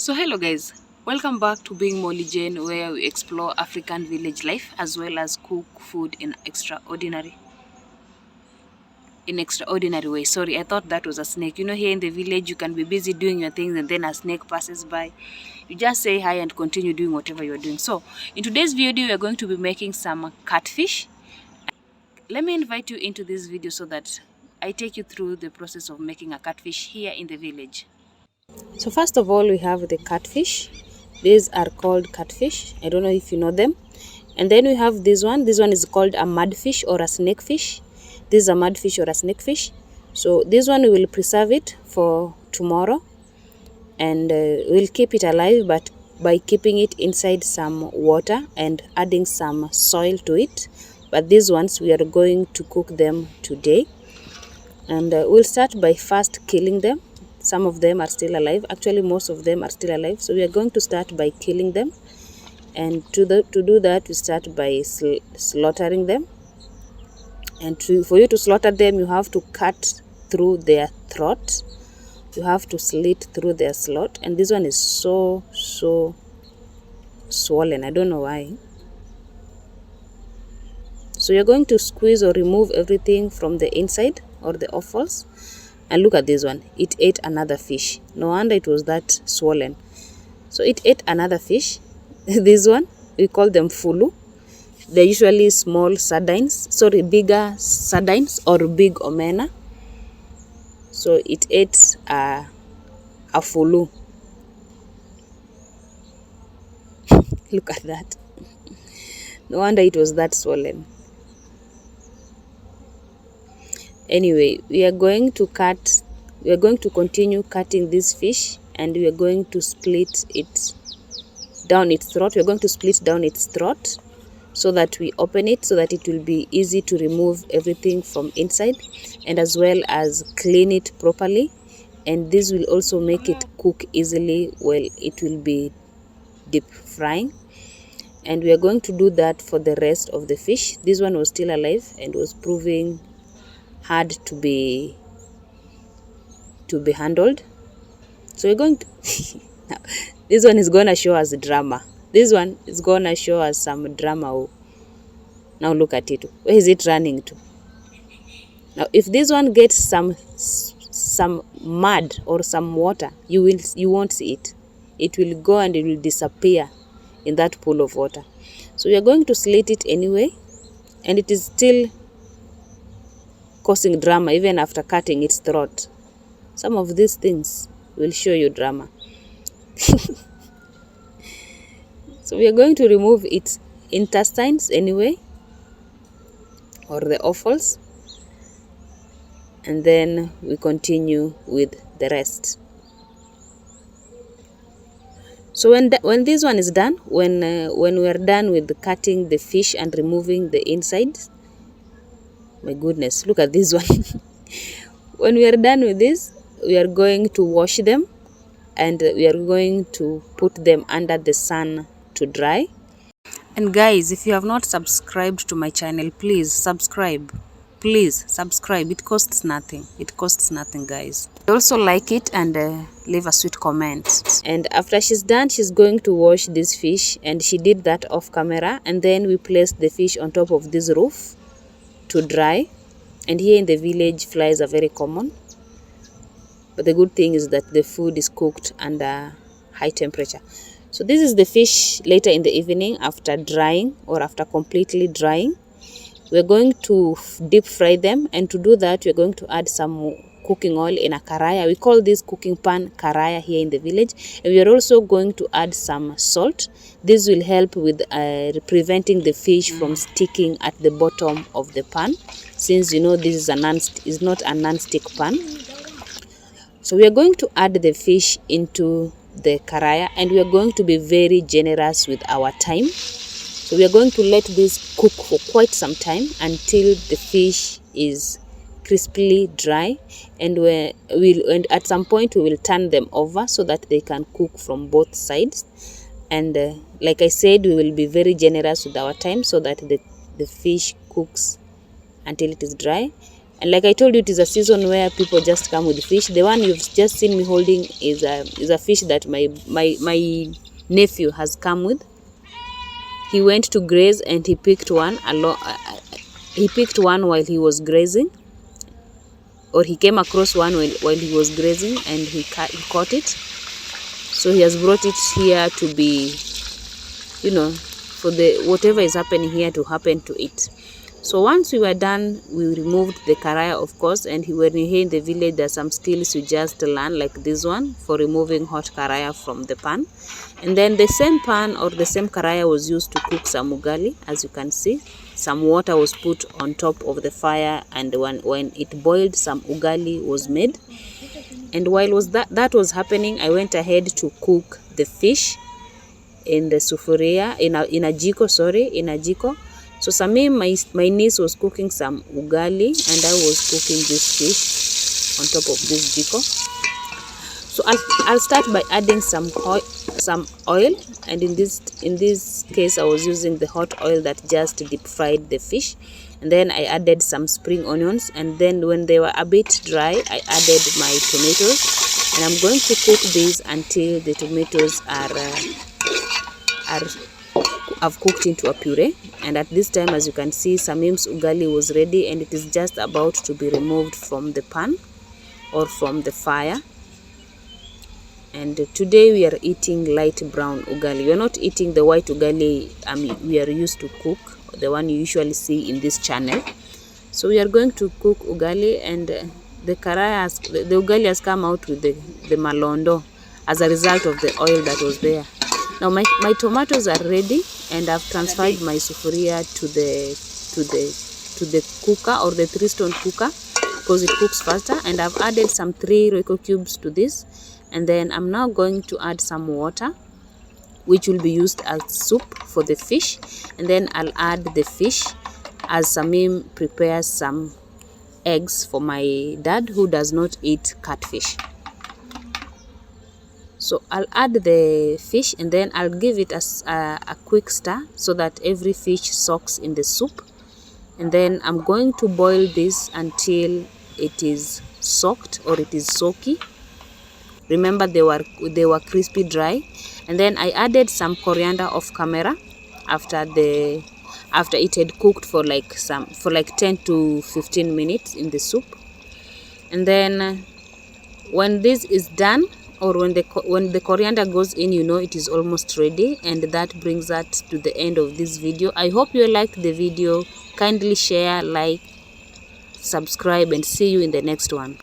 So hello guys, welcome back to Being Molly Jane, where we explore African village life as well as cook food in extraordinary ways. Sorry, I thought that was a snake. You know, here in the village you can be busy doing your things and then a snake passes by. You just say hi and continue doing whatever you're doing. So in today's video we are going to be making some catfish. Let me invite you into this video so that I take you through the process of making a catfish here in the village. So first of all, we have the catfish. These are called catfish. I don't know if you know them. And then we have this one. This one is called a mudfish or a snakefish. This is a mudfish or a snakefish. So this one we will preserve it for tomorrow, and we'll keep it alive, but by keeping it inside some water and adding some soil to it. But these ones we are going to cook them today, and we'll start by first killing them. Some of them are still alive. Actually, most of them are still alive. So we are going to start by killing them. And to do that, we start by slaughtering them. And for you to slaughter them, you have to cut through their throat. You have to slit through their throat. And this one is so swollen. I don't know why. So you're going to squeeze or remove everything from the inside or the offals. And look at this one. It ate another fish. No wonder it was that swollen. So it ate another fish. This one, we call them fulu. They're usually small sardines. Sorry, bigger sardines or big omena. So it ate a fulu. Look at that. No wonder it was that swollen. Anyway, we are going to continue cutting this fish, and we are going to split it down its throat. We are going to split down its throat so that we open it, so that it will be easy to remove everything from inside, and as well as clean it properly. And this will also make it cook easily while it will be deep frying. And we are going to do that for the rest of the fish. This one was still alive and was proving hard to be handled. So we're going to this one is gonna show us drama. This one is gonna show us some drama. Now look at it. Where is it running to? Now if this one gets some mud or some water, you won't see it. It will go and it will disappear in that pool of water. So we are going to slit it anyway, and it is still causing drama even after cutting its throat. Some of these things will show you drama. So we are going to remove its intestines anyway, or the offals, and then we continue with the rest. So when this one is done, when we are done with cutting the fish and removing the inside, my goodness, look at this one. When we are done with this, we are going to wash them, and we are going to put them under the sun to dry. And guys, if you have not subscribed to my channel, please subscribe. Please subscribe. It costs nothing. It costs nothing, guys. Also like it and leave a sweet comment. And after she's done, she's going to wash this fish, and she did that off camera. And then we placed the fish on top of this roof to dry. And here in the village, flies are very common. But the good thing is that the food is cooked under high temperature. So this is the fish later in the evening after drying, or after completely drying. We're going to deep fry them, and to do that we're going to add some cooking oil in a karaya. We call this cooking pan karaya here in the village. And we are also going to add some salt. This will help with preventing the fish from sticking at the bottom of the pan, since you know this is not a non-stick pan. So we are going to add the fish into the karaya, and we are going to be very generous with our time. So we are going to let this cook for quite some time until the fish is crisply dry, and at some point we will turn them over so that they can cook from both sides. And like I said, we will be very generous with our time so that the fish cooks until it is dry. And like I told you, it is a season where people just come with fish. The one you've just seen me holding is a fish that my nephew has come with. He went to graze and he picked one while he was grazing, or he came across one while he was grazing, and he caught it. So he has brought it here to be, for the whatever is happening here to happen to it. So once we were done, we removed the karaya, of course, and when you're here in the village, there's some skills you just learn, like this one, for removing hot karaya from the pan. And then the same pan or the same karaya was used to cook some ugali. As you can see, some water was put on top of the fire, and when it boiled, some ugali was made. And while that was happening, I went ahead to cook the fish in the sufuria, in a jiko. So Samim, my niece, was cooking some ugali, and I was cooking this fish on top of this jiko. So I'll start by adding some oil, and in this case I was using the hot oil that just deep fried the fish. And then I added some spring onions, and then when they were a bit dry, I added my tomatoes, and I'm going to cook these until the tomatoes I've cooked into a puree. And at this time, as you can see, Samim's ugali was ready, and it is just about to be removed from the pan or from the fire. And today we are eating light brown ugali. We are not eating the white ugali we are used to cook, the one you usually see in this channel. So we are going to cook ugali, and the ugali has come out with the malondo as a result of the oil that was there. Now my tomatoes are ready, and I've transferred my sufuria to the cooker, or the 3-stone cooker, because it cooks faster. And I've added some 3 Royco cubes to this, and then I'm now going to add some water, which will be used as soup for the fish. And then I'll add the fish as Samim prepares some eggs for my dad, who does not eat catfish. So I'll add the fish, and then I'll give it a quick stir so that every fish soaks in the soup. And then I'm going to boil this until it is soaked, or it is soaky. Remember, they were crispy dry. And then I added some coriander off camera after it had cooked for like 10 to 15 minutes in the soup. And then when this is done, or when the coriander goes in, it is almost ready. And that brings us to the end of this video. I hope you liked the video. Kindly share, like, subscribe, and see you in the next one.